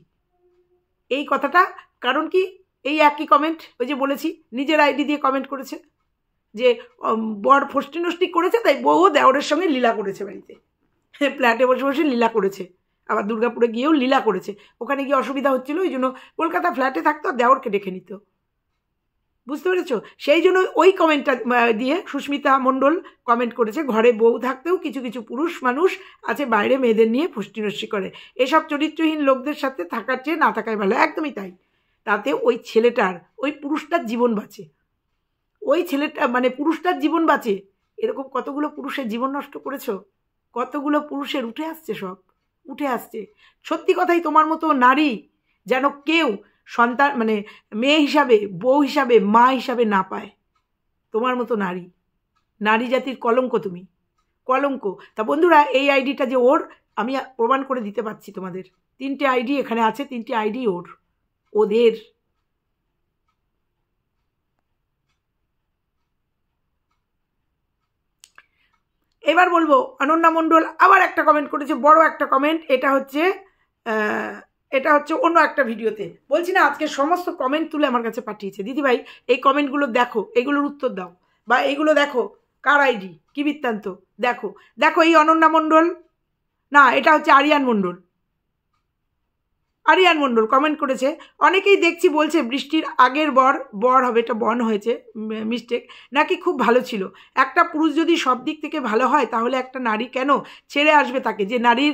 এই কথাটা। কারণ কি, এই একই কমেন্ট, ওই যে বলেছি, নিজের আইডি দিয়ে কমেন্ট করেছে যে বর ফষ্টি নষ্টি করেছে, তাই বউ দেওরের সঙ্গে লীলা করেছে, বাড়িতে ফ্ল্যাটে বসে লীলা করেছে, আবার দুর্গাপুরে গিয়েও লীলা করেছে। ওখানে গিয়ে অসুবিধা হচ্ছিল, ওই জন্য কলকাতা ফ্ল্যাটে থাকতো, দেওরকে ডেকে নিত, বুঝতে পেরেছো? সেই জন্য ওই কমেন্টটা দিয়ে সুস্মিতা মণ্ডল কমেন্ট করেছে, ঘরে বউ থাকতেও কিছু কিছু পুরুষ মানুষ আছে বাইরে মেয়েদের নিয়ে ফষ্টি নষ্টি করে। এসব চরিত্রহীন লোকদের সাথে থাকার চেয়ে না থাকাই ভালো। একদমই তাই। তাতে ওই পুরুষটার জীবন বাঁচে, পুরুষটার জীবন বাঁচে। এরকম কতগুলো পুরুষের জীবন নষ্ট করেছো, কতগুলো পুরুষের উঠে আসছে। সত্যি কথাই, তোমার মতো নারী যেন কেউ সন্তান, মেয়ে হিসাবে, বউ হিসাবে, মা হিসাবে না পায়। তোমার মতো নারী, নারী জাতির কলঙ্ক, তুমি কলঙ্ক। তা বন্ধুরা, এই আইডিটা যে ওর, আমি প্রমাণ করে দিতে পারছি তোমাদের। 3টে আইডি এখানে আছে, 3টে আইডি ওর, ওদের। এবার বলবো, অনন্যা মণ্ডল আবার একটা কমেন্ট করেছে, বড় একটা কমেন্ট। এটা হচ্ছে অন্য একটা ভিডিওতে। বলছি না, আজকে সমস্ত কমেন্ট তুলে আমার কাছে পাঠিয়েছে। দিদিভাই এই কমেন্টগুলো দেখো, এগুলোর উত্তর দাও, বা এইগুলো দেখো কার আইডি, কি বৃত্তান্ত, দেখো দেখো। এই অনন্যা মণ্ডল না, এটা হচ্ছে আরিয়ান মণ্ডল। আরিয়ান মণ্ডল কমেন্ট করেছে, অনেকেই দেখছি বলছে বৃষ্টির আগের বর হবে, এটা বন হয়েছে মিস্টেক, নাকি খুব ভালো ছিল। একটা পুরুষ যদি সব দিক থেকে ভালো হয় তাহলে একটা নারী কেন ছেড়ে আসবে তাকে? যে নারীর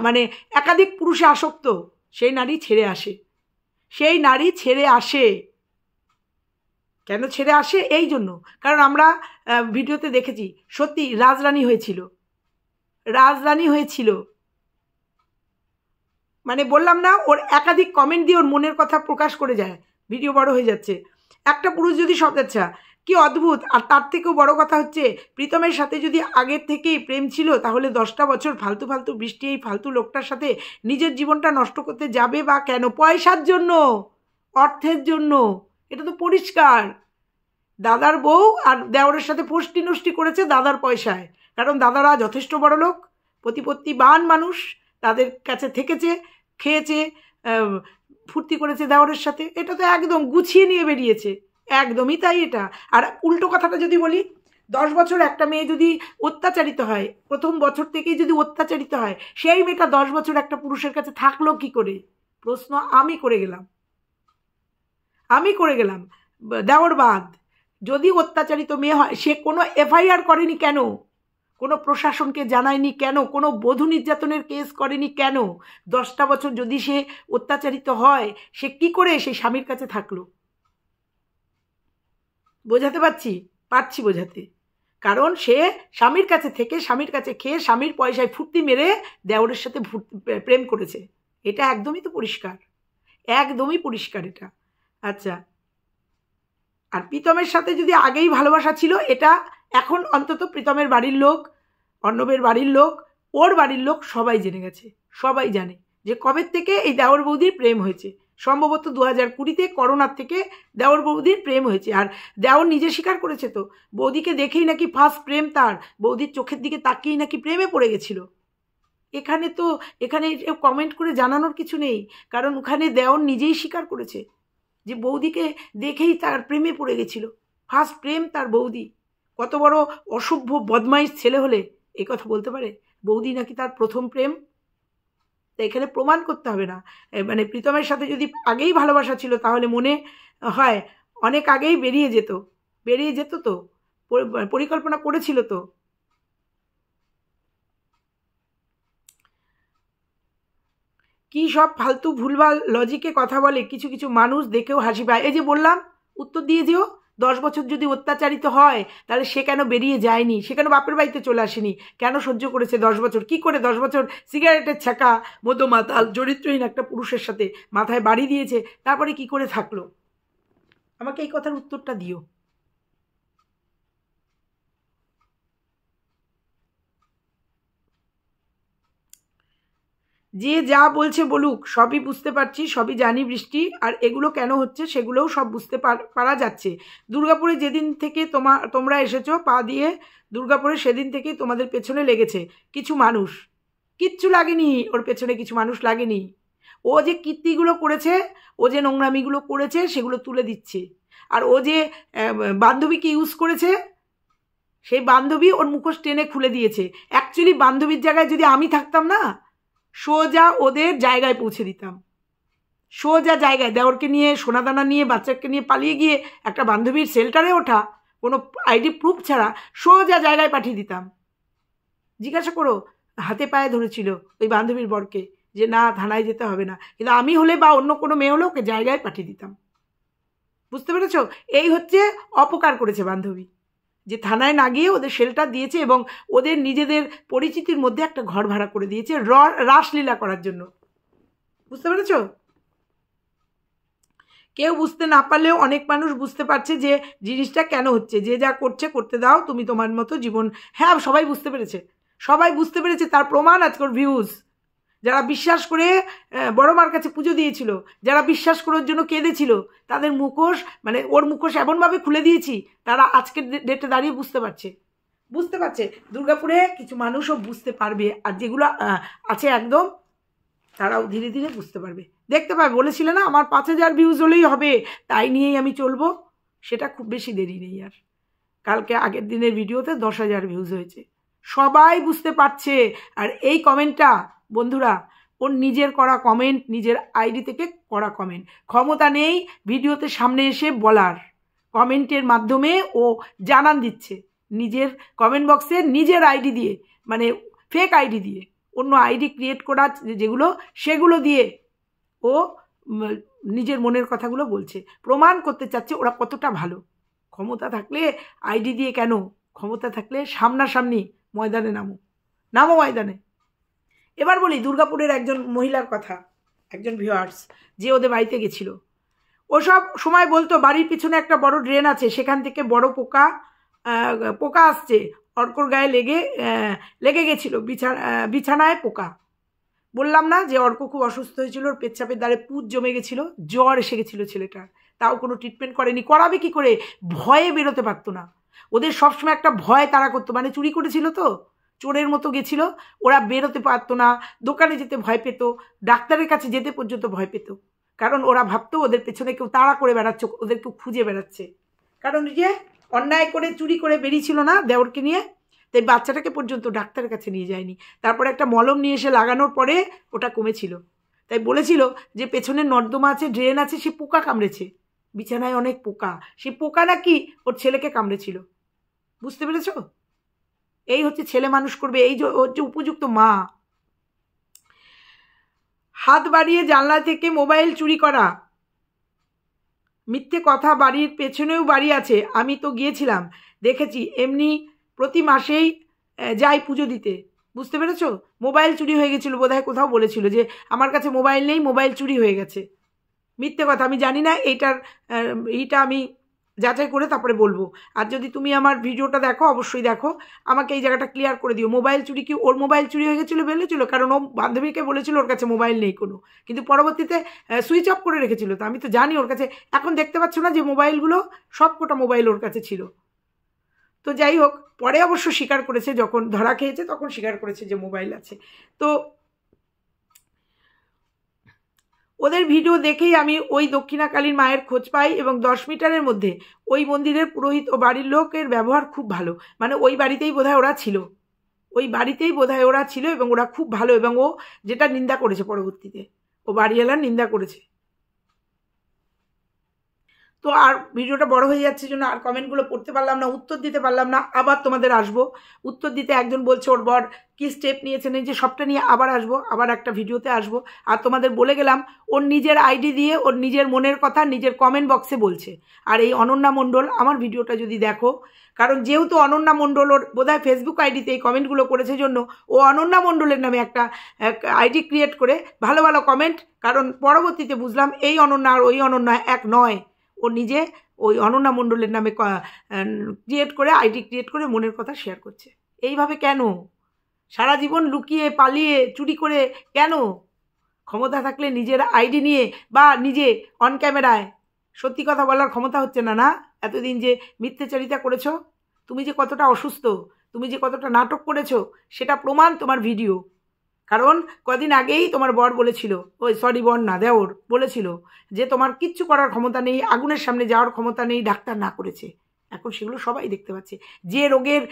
মানে একাধিক পুরুষে আসক্ত, সেই নারী ছেড়ে আসে, সেই নারী ছেড়ে আসে। কেন ছেড়ে আসে? এই জন্য, কারণ আমরা ভিডিওতে দেখেছি সত্যি রাজরানী হয়েছিল, রাজরানী হয়েছিল। মানে বললাম না, ওর একাধিক কমেন্ট দিয়ে ওর মনের কথা প্রকাশ করে যায়, ভিডিও বড় হয়ে যাচ্ছে। একটা পুরুষ যদি সব, আচ্ছা কি অদ্ভুত। আর তার থেকেও বড় কথা হচ্ছে, প্রীতমের সাথে যদি আগের থেকেই প্রেম ছিল তাহলে 10টা বছর ফালতু ফালতু বৃষ্টি এই ফালতু লোকটার সাথে নিজের জীবনটা নষ্ট করতে যাবে বা কেন? পয়সার জন্য, অর্থের জন্য, এটা তো পরিষ্কার। দাদার বউ আর দেওরের সাথে ফষ্টি নষ্টি করেছে দাদার পয়সায়, কারণ দাদারা যথেষ্ট বড় লোক, প্রতিপত্তিবান মানুষ, তাদের কাছে থেকেছে, খেয়েছে, ফুর্তি করেছে দেওরের সাথে। এটা তো একদম গুছিয়ে নিয়ে বেরিয়েছে, একদমই তাই এটা। আর উল্টো কথাটা যদি বলি, 10 বছর একটা মেয়ে যদি অত্যাচারিত হয়, প্রথম বছর থেকেই যদি অত্যাচারিত হয়, সেই মেয়েটা 10 বছর একটা পুরুষের কাছে থাকলো কি করে? প্রশ্ন আমি করে গেলাম। দেওর বাদ, যদি অত্যাচারিত মেয়ে হয়, সে কোনো এফআইআর করেনি কেন? কোনো প্রশাসনকে জানায়নি কেন? কোনো বধূ নির্যাতনের কেস করেনি কেন? 10টা বছর যদি সে অত্যাচারিত হয়, সে কি করে সেই স্বামীর কাছে থাকলো? বোঝাতে পারছি বোঝাতে। কারণ সে স্বামীর কাছে থেকে, স্বামীর কাছে খেয়ে, স্বামীর পয়সায় ফুর্তি মেরে দেওরের সাথে প্রেম করেছে। এটা একদমই তো পরিষ্কার, একদমই পরিষ্কার এটা। আচ্ছা, আর প্রীতমের সাথে যদি আগেই ভালোবাসা ছিল, এটা এখন অন্তত প্রীতমের বাড়ির লোক, অর্ণবের বাড়ির লোক, ওর বাড়ির লোক সবাই জেনে গেছে, সবাই জানে যে কবে থেকে এই দেওর বৌদির প্রেম হয়েছে। সম্ভবত 2020-তে করোনার থেকে দেওর বৌদির প্রেম হয়েছে। আর দেওর নিজে স্বীকার করেছে তো, বৌদিকে দেখেই নাকি ফার্স্ট প্রেম তার, বৌদির চোখের দিকে তাকিয়েই নাকি প্রেমে পড়ে গেছিল। এখানে কমেন্ট করে জানানোর কিছু নেই, কারণ ওখানে দেওর নিজেই স্বীকার করেছে যে বৌদিকে দেখেই তার প্রেমে পড়ে গেছিল, ফার্স্ট প্রেম তার বৌদি। কত বড় অসভ্য বদমাইশ ছেলে হলে এই কথা বলতে পারে বৌদি নাকি তার প্রথম প্রেম? তা এখানে প্রমাণ করতে হবে না। মানে প্রীতমের সাথে যদি আগেই ভালোবাসা ছিল, তাহলে মনে হয় অনেক আগেই বেরিয়ে যেত তো, পরিকল্পনা করেছিল তো। কি সব ফালতু ভুলভাল লজিকে কথা বলে, কিছু কিছু মানুষ দেখেও হাসি পায়। এই যে বললাম, উত্তর দিয়ে দিও। 10 বছর যদি অত্যাচারিত হয়, তাহলে সে কেন বেরিয়ে যায়নি? সে কেন বাপের বাড়িতে চলে আসেনি? কেন সহ্য করেছে 10 বছর? কি করে 10 বছর সিগারেটের ছ্যাঁকা, মধ্যমাতাল, চরিত্রহীন একটা পুরুষের সাথে মাথায় বাড়ি দিয়েছে, তারপরে কি করে থাকলো? আমাকে এই কথার উত্তরটা দিও। যে যা বলছে বলুক, সবই বুঝতে পারছি, সবই জানি বৃষ্টি। আর এগুলো কেন হচ্ছে সেগুলোও সব বুঝতে পারা যাচ্ছে। দুর্গাপুরে যেদিন থেকে তোমরা এসেছো পা দিয়ে, দুর্গাপুরে সেদিন থেকেই তোমাদের পেছনে লেগেছে কিছু মানুষ। কিচ্ছু লাগেনি ওর পেছনে, কিছু মানুষ লাগেনি। ও যে কীর্তিগুলো করেছে, ও যে নোংরামিগুলো করেছে, সেগুলো তুলে দিচ্ছে। আর ও যে বান্ধবীকে ইউজ করেছে, সেই বান্ধবী ওর মুখোশ টেনে খুলে দিয়েছে। অ্যাকচুয়ালি বান্ধবীর জায়গায় যদি আমি থাকতাম না, সোজা ওদের জায়গায় পৌঁছে দিতাম, সোজা জায়গায়। দেওরকে নিয়ে, সোনাদানা নিয়ে, বাচ্চাকে নিয়ে পালিয়ে গিয়ে একটা বান্ধবীর শেল্টারে ওঠা, কোনো আইডি প্রুফ ছাড়া সোজা জায়গায় পাঠিয়ে দিতাম। জিজ্ঞাসা করো, হাতে পায়ে ধরেছিল ওই বান্ধবীর বরকে যে না, থানায় যেতে হবে না। কিন্তু আমি হলে বা অন্য কোনো মেয়ে হলে ওকে জায়গায় পাঠিয়ে দিতাম। বুঝতে পেরেছ? এই হচ্ছে অপকার করেছে বান্ধবী, যে থানায় না গিয়ে ওদের শেল্টার দিয়েছে এবং ওদের নিজেদের পরিচিতির মধ্যে একটা ঘর ভাড়া করে দিয়েছে রাসলীলা করার জন্য। বুঝতে পেরেছ? কেউ বুঝতে না পারলেও অনেক মানুষ বুঝতে পারছে যে জিনিসটা কেন হচ্ছে। যে যা করছে করতে দাও, তুমি তোমার মতো জীবন। হ্যাঁ, সবাই বুঝতে পেরেছে, সবাই বুঝতে পেরেছে। তার প্রমাণ আজকের ভিউজ। যারা বিশ্বাস করে বড় মার কাছে পুজো দিয়েছিল, যারা বিশ্বাস করার জন্য কেঁদেছিল, তাদের মুখোশ মানে ওর মুখোশ এমনভাবে খুলে দিয়েছি, তারা আজকের ডেটে দাঁড়িয়ে বুঝতে পারছে। দুর্গাপুরে কিছু মানুষও বুঝতে পারবে, আর যেগুলো আছে একদম, তারাও ধীরে ধীরে বুঝতে পারবে, দেখতে পাবে। বলেছিল না আমার 5000 ভিউজ হলেই হবে, তাই নিয়েই আমি চলবো। সেটা খুব বেশি দেরি নেই আর। কালকে আগের দিনের ভিডিওতে 10,000 ভিউজ হয়েছে, সবাই বুঝতে পারছে। আর এই কমেন্টটা বন্ধুরা, ওর নিজের করা কমেন্ট, নিজের আইডি থেকে করা কমেন্ট। ক্ষমতা নেই ভিডিওতে সামনে এসে বলার, কমেন্টের মাধ্যমে ও জানান দিচ্ছে নিজের কমেন্ট বক্সে, নিজের আইডি দিয়ে, মানে ফেক আইডি দিয়ে, অন্য আইডি ক্রিয়েট করা যেগুলো, সেগুলো দিয়ে ও নিজের মনের কথাগুলো বলছে, প্রমাণ করতে চাচ্ছে ওরা কতটা ভালো। ক্ষমতা থাকলে আইডি দিয়ে কেন, ক্ষমতা থাকলে সামনাসামনি ময়দানে নামো ময়দানে। এবার বলি দুর্গাপুরের একজন মহিলার কথা, একজন ভিউয়ার্স যে ওদের বাড়িতে গেছিল। ও সব সময় বলতো বাড়ির পিছনে একটা বড় ড্রেন আছে, সেখান থেকে বড় পোকা আসছে, অর্কর গায়ে লেগে গেছিল, বিছানায় পোকা। বললাম না যে অর্ক খুব অসুস্থ হয়েছিল, ওর পেচ্ছাপের দ্বারে পুঁজ জমে গেছিলো, জ্বর এসে গেছিলো ছেলেটার, তাও কোনো ট্রিটমেন্ট করেনি। করাবে কি করে, ভয়ে বেরোতে পারতো না। ওদের সবসময় একটা ভয় তারা করতো, মানে চুরি করেছিল তো, চোরের মতো গেছিল, ওরা বেরোতে পারতো না, দোকানে যেতে ভয় পেত, ডাক্তারের কাছে যেতে পর্যন্ত ভয় পেত। কারণ ওরা ভাবতো ওদের পেছনে কেউ তাড়া করে বেড়াচ্ছে, ওদের কেউ খুঁজে বেড়াচ্ছে। কারণ যে অন্যায় করে চুরি করে বেরিয়েছিল না দেওরকে নিয়ে, তাই বাচ্চাটাকে পর্যন্ত ডাক্তারের কাছে নিয়ে যায়নি। তারপরে একটা মলম নিয়ে এসে লাগানোর পরে ওটা কমেছিল। তাই বলেছিল যে পেছনে নর্দমা আছে, ড্রেন আছে, সে পোকা কামড়েছে, বিছানায় অনেক পোকা, সে পোকা নাকি ওর ছেলেকে কামড়েছিল। বুঝতে পেরেছ? এই হচ্ছে ছেলে মানুষ করবে, এই হচ্ছে উপযুক্ত মা। হাত বাড়িয়ে জানলা থেকে মোবাইল চুরি করা, মিথ্যে কথা। বাড়ির পেছনেও বাড়ি আছে, আমি তো গিয়েছিলাম, দেখেছি। এমনি প্রতি মাসেই যাই পুজো দিতে। বুঝতে পেরেছ? মোবাইল চুরি হয়ে গেছিলো বোধহয়, কোথাও বলেছিল যে আমার কাছে মোবাইল নেই, মোবাইল চুরি হয়ে গেছে। মিথ্যে কথা, আমি জানি না, এইটা আমি যাচাই করে তারপরে বলবো। আর যদি তুমি আমার ভিডিওটা দেখো, অবশ্যই দেখো, আমাকে এই জায়গাটা ক্লিয়ার করে দিও। মোবাইল চুরি কি ওর মোবাইল চুরি হয়ে গেছিলো বলেছিল? কারণ ও বান্ধবীকে বলেছিল ওর কাছে মোবাইল নেই কোনো, কিন্তু পরবর্তীতে সুইচ অফ করে রেখেছিল। তো আমি তো জানি ওর কাছে, এখন দেখতে পাচ্ছ না যে মোবাইলগুলো, সব কটা মোবাইল ওর কাছে ছিল। তো যাই হোক, পরে অবশ্য স্বীকার করেছে, যখন ধরা খেয়েছে তখন স্বীকার করেছে যে মোবাইল আছে। তো ওদের ভিডিও দেখেই আমি ওই দক্ষিণাকালীর মায়ের খোঁজ পাই, এবং 10 মিটারের মধ্যে ওই মন্দিরের পুরোহিত ও বাড়ির লোকের ব্যবহার খুব ভালো। মানে ওই বাড়িতেই বোধহয় ওরা ছিল, এবং ওরা খুব ভালো। এবং ও যেটা নিন্দা করেছে পরবর্তীতে, ও বাড়িওয়ালার নিন্দা করেছে। তো আর ভিডিওটা বড় হয়ে যাচ্ছে জন্য আর কমেন্টগুলো পড়তে পারলাম না, উত্তর দিতে পারলাম না। আবার তোমাদের আসবো উত্তর দিতে। একজন বলছে ওর বর কী স্টেপ নিয়েছেন, এই যে সবটা নিয়ে আবার আসবো, আবার একটা ভিডিওতে আসবো। আর তোমাদের বলে গেলাম, ওর নিজের আইডি দিয়ে ওর নিজের মনের কথা নিজের কমেন্ট বক্সে বলছে। আর এই অনন্যা মণ্ডল আমার ভিডিওটা যদি দেখো, কারণ যেহেতু অনন্যা মণ্ডল ওর বোধহয় ফেসবুক আইডিতে এই কমেন্টগুলো করেছে জন্য ও অনন্যা মণ্ডলের নামে একটা আইডি ক্রিয়েট করে ভালো ভালো কমেন্ট, কারণ পরবর্তীতে বুঝলাম এই অনন্যা আর ওই অনন্যা এক নয়। ও নিজে ওই অনন্যা মণ্ডলের নামে আইডি ক্রিয়েট করে মনের কথা শেয়ার করছে। এইভাবে কেন? সারা জীবন লুকিয়ে পালিয়ে চুরি করে কেন? ক্ষমতা থাকলে নিজের আইডি নিয়ে বা নিজে অন ক্যামেরায় সত্যি কথা বলার ক্ষমতা হচ্ছে না। না, এতদিন যে মিথ্যাচারিতা করেছো, তুমি যে কতটা অসুস্থ, তুমি যে কতটা নাটক করেছো, সেটা প্রমাণ তোমার ভিডিও। কারণ কদিন আগেই তোমার বর বলেছিল, বর না, দেওর বলেছিল যে তোমার কিচ্ছু করার ক্ষমতা নেই, আগুনের সামনে যাওয়ার ক্ষমতা নেই, ডাক্তার না করেছে। এখন সেগুলো সবাই দেখতে পাচ্ছে। যে রোগের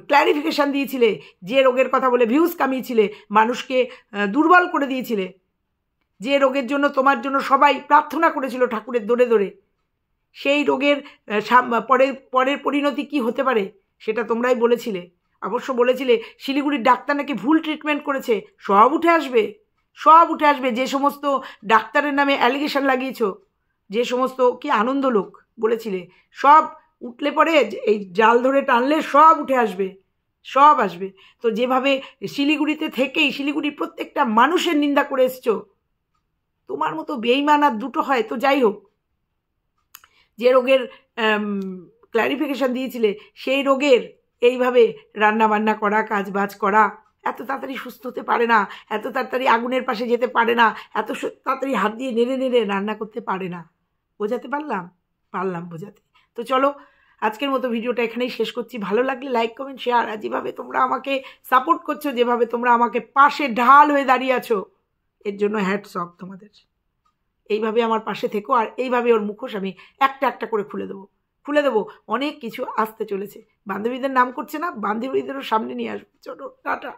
ক্ল্যারিফিকেশান দিয়েছিলে, যে রোগের কথা বলে ভিউজ কামিয়েছিলে, মানুষকে দুর্বল করে দিয়েছিলে, যে রোগের জন্য তোমার জন্য সবাই প্রার্থনা করেছিল ঠাকুরের দৌড়ে দৌড়ে, সেই রোগের পরের পরিণতি কি হতে পারে সেটা তোমরাই বলেছিলে। অবশ্য বলেছিলে শিলিগুড়ির ডাক্তার নাকি ভুল ট্রিটমেন্ট করেছে। সব উঠে আসবে। যে সমস্ত ডাক্তারের নামে অ্যালিগেশন লাগিয়েছ, যে সমস্ত কি আনন্দ লোক বলেছিলে, সব উঠলে পরে এই জাল ধরে টানলে সব উঠে আসবে, সব আসবে। তো যেভাবে শিলিগুড়িতে থেকেই শিলিগুড়ির প্রত্যেকটা মানুষের নিন্দা করে এসছো, তোমার মতো বেইমান আর দুটো হয়। তো যাই হোক, যে রোগের ক্ল্যারিফিকেশান দিয়েছিলে সেই রোগের এইভাবে রান্না বান্না করা, কাজবাজ করা, এত তাড়াতাড়ি সুস্থ হতে পারে না, এত তাড়াতাড়ি আগুনের পাশে যেতে পারে না, এত তাড়াতাড়ি হাত দিয়ে নেড়ে নেড়ে রান্না করতে পারে না। বোঝাতে পারলাম বোঝাতে। তো চলো আজকের মতো ভিডিওটা এখানেই শেষ করছি। ভালো লাগলে লাইক, কমেন্ট, শেয়ার। আর যেভাবে তোমরা আমাকে সাপোর্ট করছো, যেভাবে তোমরা আমাকে পাশে ঢাল হয়ে দাঁড়িয়ে আছো, এর জন্য হ্যাটস অফ তোমাদের। এইভাবে আমার পাশে থেকো, আর এইভাবে ওর মুখোশ আমি একটা একটা করে খুলে দেবো। অনেক কিছু আসতে চলেছে। বান্ধবীদের নাম করছে না, বান্ধবীদেরও সামনে নিয়ে আসবো। চলো টাটা।